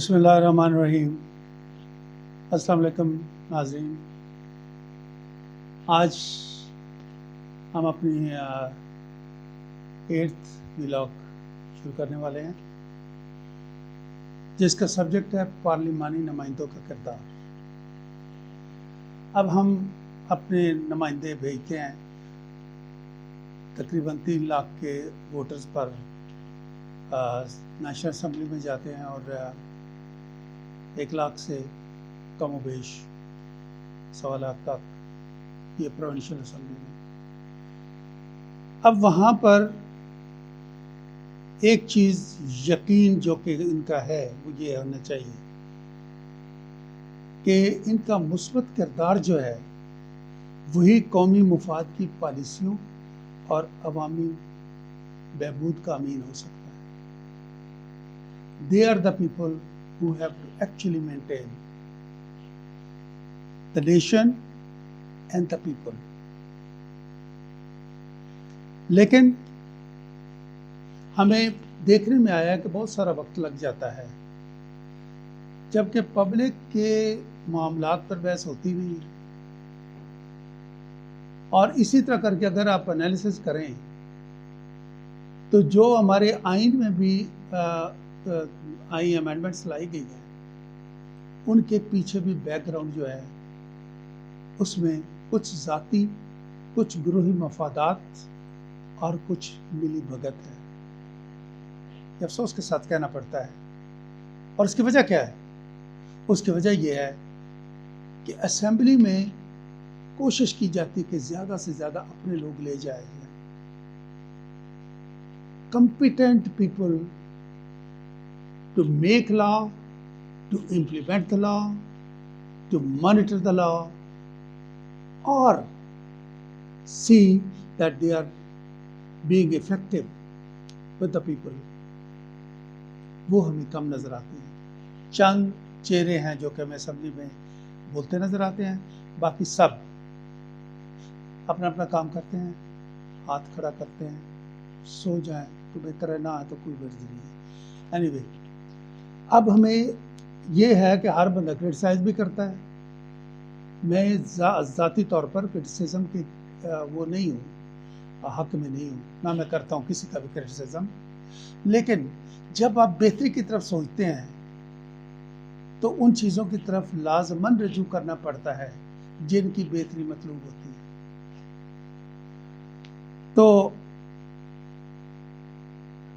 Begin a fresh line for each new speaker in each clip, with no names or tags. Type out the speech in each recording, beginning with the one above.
बिस्मिल्लाहिर्रहमानिर्रहीम। अस्सलाम वालेकुम नाज़रीन। आज हम अपनी 8th व्लॉग शुरू करने वाले हैं, जिसका सब्जेक्ट है पार्लिमानी नुमाइंदों का किरदार। अब हम अपने नुमाइंदे भेजते हैं तकरीबन 3 लाख के वोटर्स पर नेशनल असम्बली में जाते हैं और 1 लाख से कम बेश 1.25 लाख तक ये प्रोविंशियल असम्बली में। अब वहाँ पर एक चीज़ यकीन जो कि इनका है वो ये होना चाहिए कि इनका मुस्बत किरदार जो है वही कौमी मुफाद की पॉलिसियों और अवामी बहबूद का अमीन हो सकता है। They are the people who have to actually maintain the nation and the people. लेकिन हमें देखने में आया कि बहुत सारा वक्त लग जाता है, जबकि पब्लिक के मामलात पर बहस होती नहीं है। और इसी तरह करके अगर आप एनालिसिस करें तो जो हमारे आइन में भी आई अमेंडमेंट्स लाई गई हैं, उनके पीछे भी बैकग्राउंड जो है उसमें कुछ ज़ाती, कुछ ग्रोही मफादात और कुछ मिली भगत है। ये अफसोस के साथ कहना पड़ता है। और उसकी वजह क्या है? उसकी वजह यह है कि असेंबली में कोशिश की जाती कि ज़्यादा से ज़्यादा अपने लोग ले जाए जाएं। Competent people to make law, to implement the law, to monitor the law, or see that they are being effective with the people, वो हमें कम नज़र आती हैं। चंद चेहरे हैं जो कि हमें असेंबली में बोलते नज़र आते हैं, बाकी सब अपना अपना काम करते हैं, हाथ खड़ा करते हैं, सो जाएं तो बेहतर है, ना है तो कोई मर्जी नहीं है। एनीवे, अब हमें ये है कि हर बंदा क्रिटिसाइज भी करता है। मैं ज़ाती तौर पर क्रिटिसिज्म की वो नहीं हूँ, हक में नहीं हूँ, ना मैं करता हूँ किसी का भी क्रिटिसिज्म। लेकिन जब आप बेहतरी की तरफ सोचते हैं तो उन चीज़ों की तरफ लाजमन रजू करना पड़ता है जिनकी बेहतरी मतलूब होती है। तो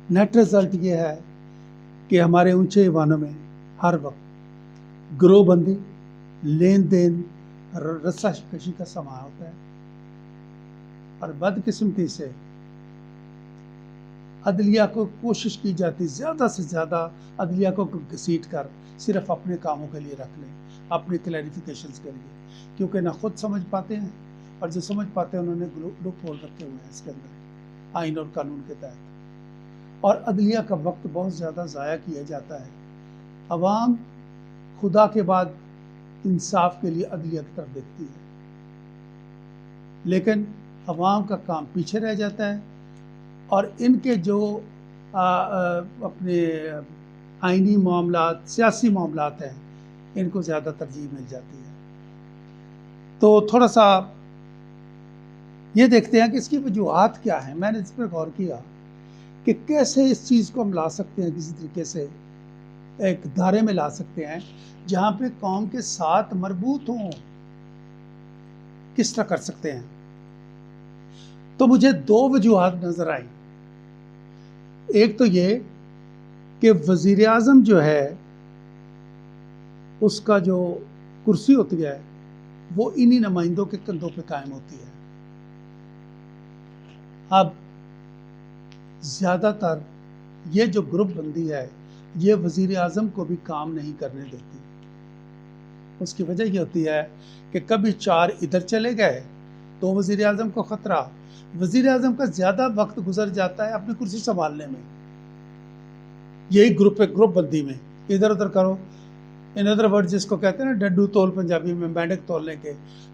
नेट रिजल्ट ये है कि हमारे ऊंचे ईवानों में हर वक्त गिरोहबंदी, लेन देन, रस्साकशी का समा होता है और बदकिस्मती से अदलिया को कोशिश की जाती ज़्यादा से ज़्यादा अदलिया को घसीट कर सिर्फ अपने कामों के लिए रख लें, अपने क्लैरिफिकेशंस के लिए, क्योंकि ना खुद समझ पाते हैं और जो समझ पाते हैं उन्होंने लूप होल रखे हुए हैं इसके अंदर आइन और कानून के तहत। और अदलिया का वक्त बहुत ज़्यादा ज़ाया किया जाता है। अवाम खुदा के बाद इंसाफ के लिए अदलिया की तरफ देखती है, लेकिन अवाम का काम पीछे रह जाता है और इनके जो अपने आइनी मामलात, सियासी मामलात हैं, इनको ज़्यादा तरजीह मिल जाती है। तो थोड़ा सा ये देखते हैं कि इसकी वजूहात क्या है। मैंने इस पर गौर किया कि कैसे इस चीज़ को हम ला सकते हैं, किसी तरीके से एक दायरे में ला सकते हैं जहाँ पे कौम के साथ मरबूत हों। किस तरह कर सकते हैं? तो मुझे 2 वजूहात नज़र आई। एक तो ये कि वज़ीर आज़म जो है उसका जो कुर्सी होती है वो इन्हीं नुमाइंदों के कंधों पे कायम होती है। अब ज़्यादातर ये जो ग्रुप बंदी है ये वज़ीर आज़म को भी काम नहीं करने देती। उसकी वजह ये होती है कि कभी 4 इधर चले गए तो वज़ीर आज़म को ख़तरा, वज़ीर आज़म का ज़्यादा वक्त गुजर जाता है अपनी कुर्सी संभालने में, यही ग्रुप बंदी में, इधर उधर करो। इन अदर वर्ड जिसको कहते हैं ना डड्डू तोल, पंजाबी में मेंढक तोलने के,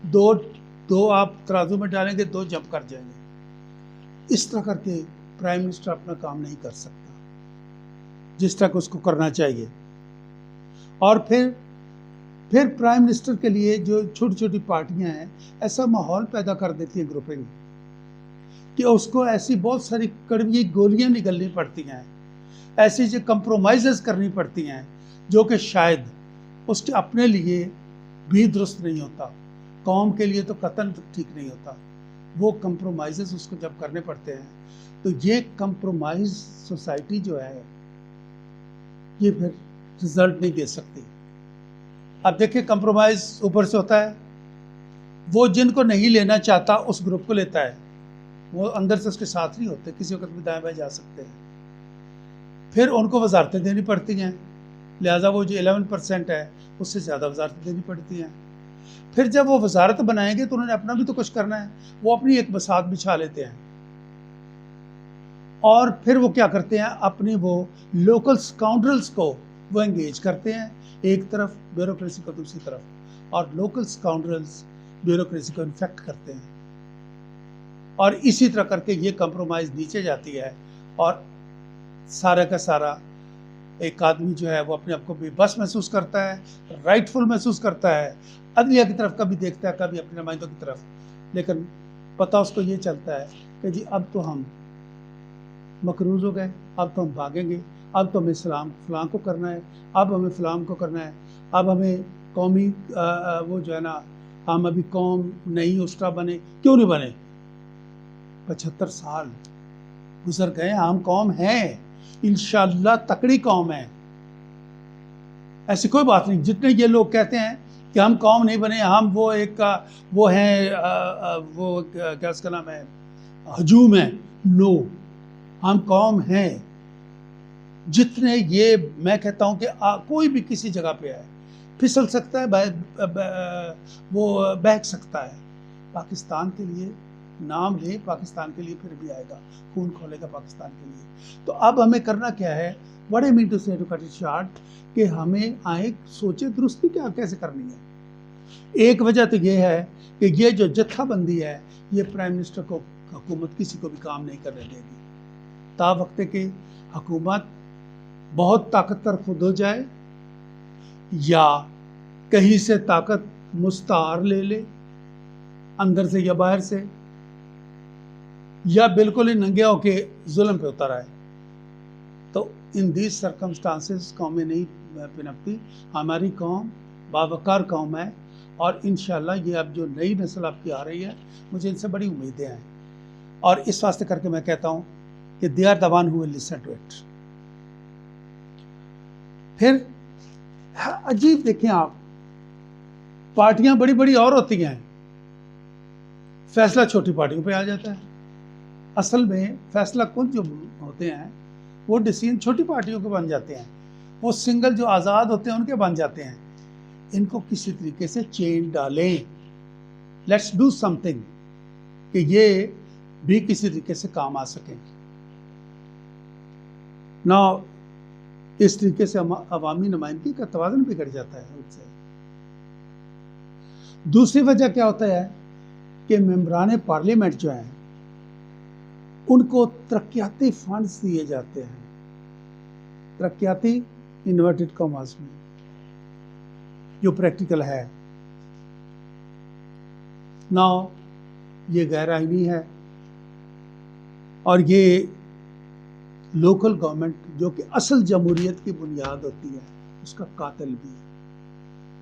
दो आप तराजू में डालेंगे, 2 जंप कर जाएंगे। इस तरह करके प्राइम मिनिस्टर अपना काम नहीं कर सकता जिस तरह उसको करना चाहिए। और फिर प्राइम मिनिस्टर के लिए जो छोटी छोटी पार्टियां हैं, ऐसा माहौल पैदा कर देती हैं ग्रुपिंग कि उसको ऐसी बहुत सारी कड़वी गोलियां निगलनी पड़ती हैं, ऐसी जो कंप्रोमाइज़ करनी पड़ती हैं जो कि शायद उसके अपने लिए भी दुरुस्त नहीं होता, कौम के लिए तो कतन ठीक नहीं होता। वो कंप्रोमाइज़ उसको जब करने पड़ते हैं तो ये कंप्रोमाइज़ सोसाइटी जो है ये फिर रिजल्ट नहीं दे सकती। अब देखिए, कंप्रोमाइज़ ऊपर से होता है, वो जिनको नहीं लेना चाहता उस ग्रुप को लेता है, वो अंदर से उसके साथ नहीं होते, किसी वक्त भी दाएं बाएं जा सकते हैं। फिर उनको वजारतें देनी पड़ती हैं, लिहाजा वो जो 11% है उससे ज़्यादा वजारतें देनी पड़ती हैं। फिर जब वो वजारत बनाएंगे तो उन्होंने अपना भी तो कुछ करना है, वो अपनी एक बसात बिछा लेते हैं और फिर वो क्या करते हैं, अपनी वो लोकल स्काउंड्रल्स को वो एंगेज करते हैं, एक तरफ ब्यूरोक्रेसी को दूसरी तरफ, और लोकल स्काउंड्रल्स ब्यूरोक्रेसी को इन्फेक्ट करते हैं और इसी तरह करके ये कंप्रोमाइज़ नीचे जाती है और सारा का सारा एक आदमी जो है वो अपने आप को बेबस महसूस करता है, राइटफुल महसूस करता है, अदलिया की तरफ कभी देखता है, कभी अपने नुमाइंदों की तरफ, लेकिन पता उसको ये चलता है कि जी अब तो हम मकरूज हो गए, अब तो हम भागेंगे, अब तो हमें फलां को करना है, अब हमें फलां को करना है, अब हमें कौमी वो जो है ना, हम अभी कौम नहीं उसका बने, क्यों नहीं बने? 75 साल गुजर गए, हम कौम हैं, इंशाअल्लाह तकड़ी कौम है, ऐसी कोई बात नहीं। जितने ये लोग कहते हैं कि हम कौम नहीं बने, हम वो एक वो हैं वो क्या उसका नाम है, हजूम है, नो, हम कौम हैं। जितने ये मैं कहता हूँ कि कोई भी किसी जगह पे है, फिसल सकता है, वो बहक सकता है, पाकिस्तान के लिए नाम ले, पाकिस्तान के लिए फिर भी आएगा, खून खोलेगा पाकिस्तान के लिए। तो अब हमें करना क्या है, व्हाट आई मीन टू से टू कट इट शॉर्ट, कि हमें आए सोचे दुरुस्ती क्या कैसे करनी है। एक वजह तो ये है कि ये जो जत्थाबंदी है ये प्राइम मिनिस्टर को, हुकूमत किसी को भी काम नहीं करने देगी। ता वक्त कि हुकूमत बहुत ताकतवर खुद हो जाए या कहीं से ताकत मुस्तार ले ले, अंदर से या बाहर से, या बिल्कुल ही नंगे होके जुल्म पे उतर आए, तो इन दीज सर्कमस्टांसेस कौमें नहीं पनपती। हमारी कौम बावकार कौम है और इंशाल्लाह ये अब जो नई नस्ल आपकी आ रही है, मुझे इनसे बड़ी उम्मीदें हैं और इस वास्ते करके मैं कहता हूँ कि they are the one who will listen to it. फिर अजीब देखें आप, पार्टियां बड़ी बड़ी और होती हैं, फैसला छोटी पार्टियों पे आ जाता है। असल में फैसला कुन जो होते हैं वो डिसीजन छोटी पार्टियों के बन जाते हैं, वो सिंगल जो आज़ाद होते हैं उनके बन जाते हैं। इनको किसी तरीके से चेन डालें, लेट्स डू समथिंग कि ये भी किसी तरीके से काम आ सकें ना। इस तरीके से अवामी नुमाइंदगी का तवाज़ुन बिगड़ जाता है उससे। दूसरी वजह क्या होता है कि मेंबरान पार्लियामेंट जो हैं उनको तरक्याती फंड्स दिए जाते हैं, तरक्याती इन्वर्टेड कॉमर्स में, जो प्रैक्टिकल है ना, ये गैर आईनी है और ये लोकल गवर्नमेंट जो कि असल जमहूरियत की बुनियाद होती है उसका कातिल भी है।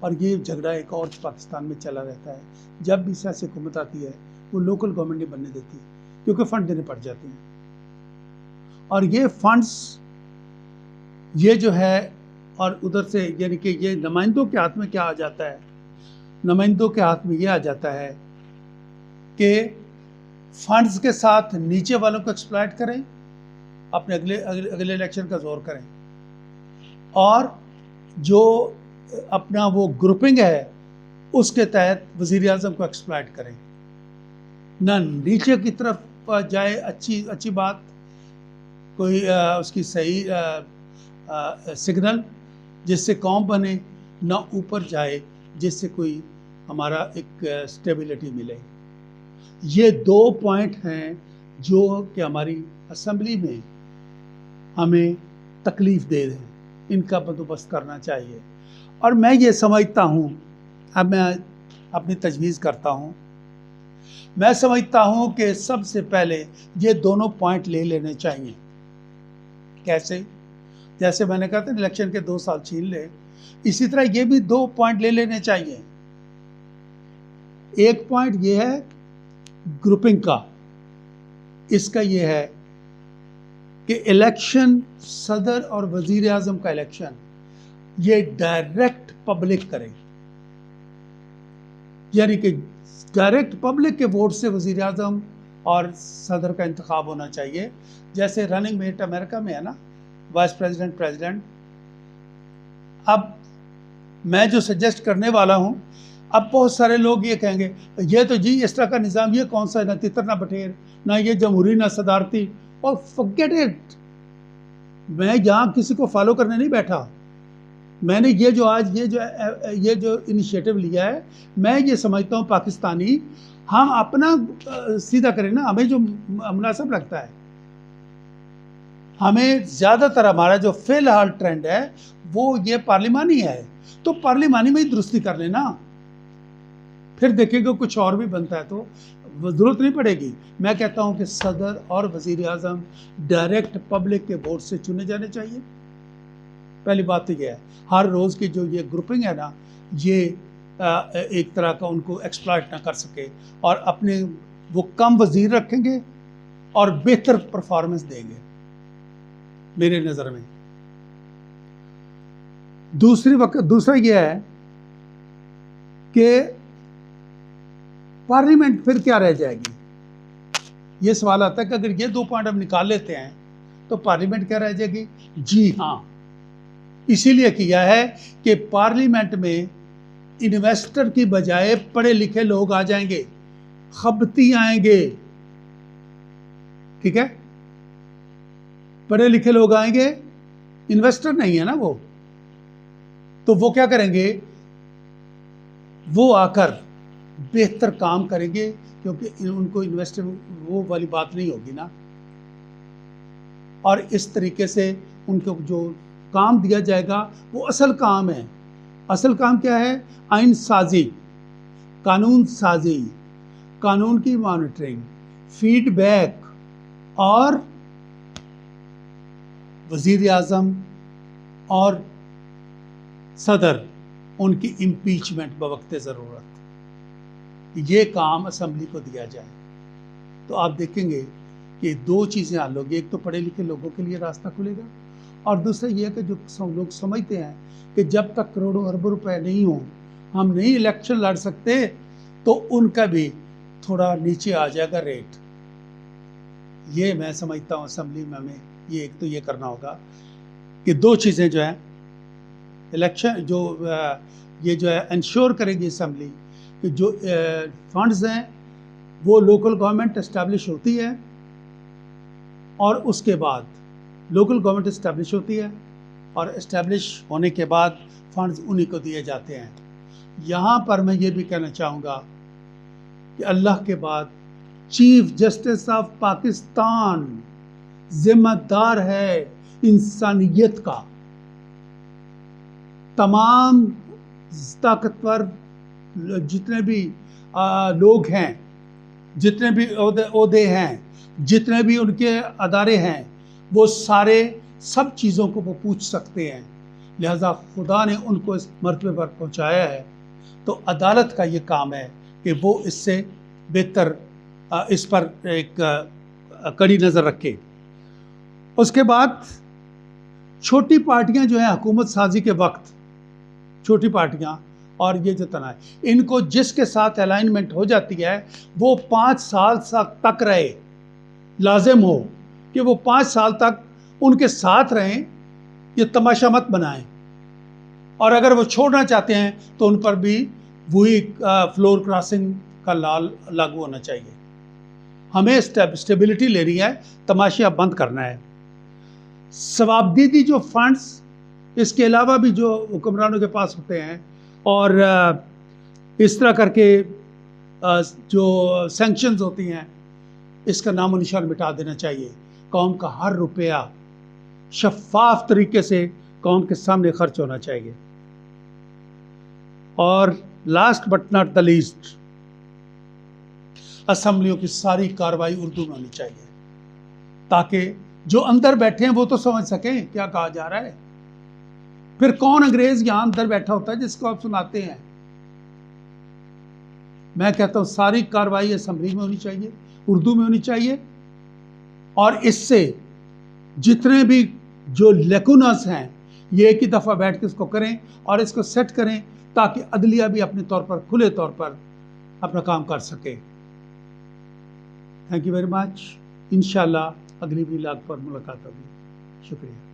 और ये झगड़ा एक और पाकिस्तान में चला रहता है, जब भी सियासी हुकूमत आती है वो लोकल गवर्नमेंट नहीं बनने देती क्योंकि फंड देने पड़ जाते हैं। और ये फंड्स ये जो है, और उधर से यानी कि ये नुमाइंदों के हाथ में क्या आ जाता है, नुमाइंदों के हाथ में ये आ जाता है कि फंड्स के साथ नीचे वालों को एक्सप्लॉइट करें, अपने अगले इलेक्शन का जोर करें, और जो अपना वो ग्रुपिंग है उसके तहत वज़ीर आज़म को एक्सप्लॉइट करें, ना नीचे की तरफ जाए अच्छी बात कोई उसकी सही सिग्नल जिससे कौम बने, ना ऊपर जाए जिससे कोई हमारा एक स्टेबिलिटी मिले। ये 2 पॉइंट हैं जो कि हमारी असेंबली में हमें तकलीफ दे रहे हैं। इनका बंदोबस्त करना चाहिए। और मैं ये समझता हूँ, अब मैं अपनी तजवीज़ करता हूँ, मैं समझता हूँ कि सबसे पहले ये दोनों पॉइंट ले लेने चाहिए। कैसे? जैसे मैंने कहा था इलेक्शन के 2 साल छीन ले, इसी तरह ये भी 2 पॉइंट ले लेने चाहिए। एक पॉइंट ये है ग्रुपिंग का, इसका ये है कि इलेक्शन, सदर और वजीर आजम का इलेक्शन ये डायरेक्ट पब्लिक करे, यानी कि डायरेक्ट पब्लिक के वोट से वजीर आजम और सदर का इंतखाब होना चाहिए। जैसे रनिंग मेट अमेरिका में है ना, वाइस प्रेसिडेंट, प्रेसिडेंट। अब मैं जो सजेस्ट करने वाला हूं, अब बहुत सारे लोग ये कहेंगे ये तो जी इस तरह का निज़ाम, ये कौन सा, ना तितर ना बटेर, ना ये जमहूरी ना सदारती, और फॉरगेट इट। मैं यहाँ किसी को फॉलो करने नहीं बैठा। मैंने ये जो आज ये जो इनिशिएटिव लिया है, मैं ये समझता हूँ पाकिस्तानी हम अपना सीधा करें ना, हमें जो मुनासिब लगता है। हमें ज़्यादातर हमारा जो फ़िलहाल ट्रेंड है वो ये पार्लिमानी है, तो पार्लिमानी में ही दुरुस्ती कर लेना, फिर देखेंगे कुछ और भी बनता है तो ज़रूरत नहीं पड़ेगी। मैं कहता हूँ कि सदर और वज़ीर आज़म डायरेक्ट पब्लिक के वोट से चुने जाने चाहिए। पहली बात तो यह है, हर रोज़ की जो ये ग्रुपिंग है ना, ये एक तरह का उनको एक्सप्लॉइट ना कर सके, और अपने वो कम वजीर रखेंगे और बेहतर परफॉर्मेंस देंगे मेरे नज़र में। दूसरा यह है कि पार्लियामेंट फिर क्या रह जाएगी। ये सवाल आता है कि अगर ये 2 पॉइंट हम निकाल लेते हैं तो पार्लियामेंट क्या रह जाएगी। जी हाँ, इसीलिए किया है कि पार्लियामेंट में इन्वेस्टर की बजाय पढ़े लिखे लोग आ जाएंगे, खबती आएंगे, ठीक है, पढ़े लिखे लोग आएंगे, इन्वेस्टर नहीं है ना वो। तो वो क्या करेंगे, वो आकर बेहतर काम करेंगे, क्योंकि उनको इन्वेस्टर वो वाली बात नहीं होगी ना। और इस तरीके से उनको जो काम दिया जाएगा वो असल काम है। असल काम क्या है? आइन साजी, कानून साजी, कानून की मॉनिटरिंग, फीडबैक, और वज़ीर आज़म और सदर उनकी इम्पीचमेंट बवक्ते ज़रूरत, ये काम असम्बली को दिया जाए। तो आप देखेंगे कि 2 चीज़ें हल होगी। एक तो पढ़े लिखे लोगों के लिए रास्ता खुलेगा, और दूसरा ये है कि जो लोग समझते हैं कि जब तक करोड़ों अरबों रुपए नहीं हो हम नहीं इलेक्शन लड़ सकते, तो उनका भी थोड़ा नीचे आ जाएगा रेट। ये मैं समझता हूँ असम्बली में हमें ये एक तो ये करना होगा कि 2 चीज़ें जो हैं इलेक्शन ये जो है इंश्योर करेगी असम्बली कि जो फंड्स हैं वो लोकल गवर्नमेंट इस्टेब्लिश होती है, और उसके बाद लोकल गवर्नमेंट इस्टेब्लिश होती है, और इस्टेब्लिश होने के बाद फंड्स उन्हीं को दिए जाते हैं। यहाँ पर मैं ये भी कहना चाहूँगा कि अल्लाह के बाद चीफ जस्टिस ऑफ पाकिस्तान जिम्मेदार है इंसानियत का। तमाम ताकतवर जितने भी लोग हैं, जितने भी ओहदे हैं, जितने भी उनके अदारे हैं, वो सारे सब चीज़ों को वो पूछ सकते हैं। लिहाजा खुदा ने उनको इस मर्तबे पर पहुंचाया है, तो अदालत का ये काम है कि वो इससे बेहतर इस पर एक कड़ी नज़र रखे। उसके बाद छोटी पार्टियां जो हैं हुकूमत साजी के वक्त, छोटी पार्टियां और ये जो तनाव, इनको जिसके साथ अलाइनमेंट हो जाती है वो 5 साल तक रहे, लाजिम हो कि वो 5 साल तक उनके साथ रहें, ये तमाशा मत बनाएं। और अगर वो छोड़ना चाहते हैं तो उन पर भी वही फ्लोर क्रॉसिंग का लाल लागू होना चाहिए। हमें स्टेबिलिटी लेनी है, तमाशा बंद करना है। सवाबदीदी जो फंड्स, इसके अलावा भी जो हुक्मरानों के पास होते हैं, और इस तरह करके जो सैंक्शंस होती हैं, इसका नामो निशान मिटा देना चाहिए। कौम का हर रुपया शफाफ तरीके से कौम के सामने खर्च होना चाहिए। और last but not the least, असेंबलियों की सारी कार्रवाई उर्दू में होनी चाहिए, ताकि जो अंदर बैठे हैं वो तो समझ सकें क्या कहा जा रहा है। फिर कौन अंग्रेज यहां अंदर बैठा होता है जिसको आप सुनाते हैं? मैं कहता हूं सारी कार्रवाई असेंबली में होनी चाहिए, उर्दू में होनी चाहिए, और इससे जितने भी जो लेकुनास हैं ये एक ही दफा बैठ के इसको करें और इसको सेट करें, ताकि अदलिया भी अपने तौर पर खुले तौर पर अपना काम कर सके। Thank you very much. इंशाल्लाह अगली व्लॉग पर मुलाकात होगी। शुक्रिया।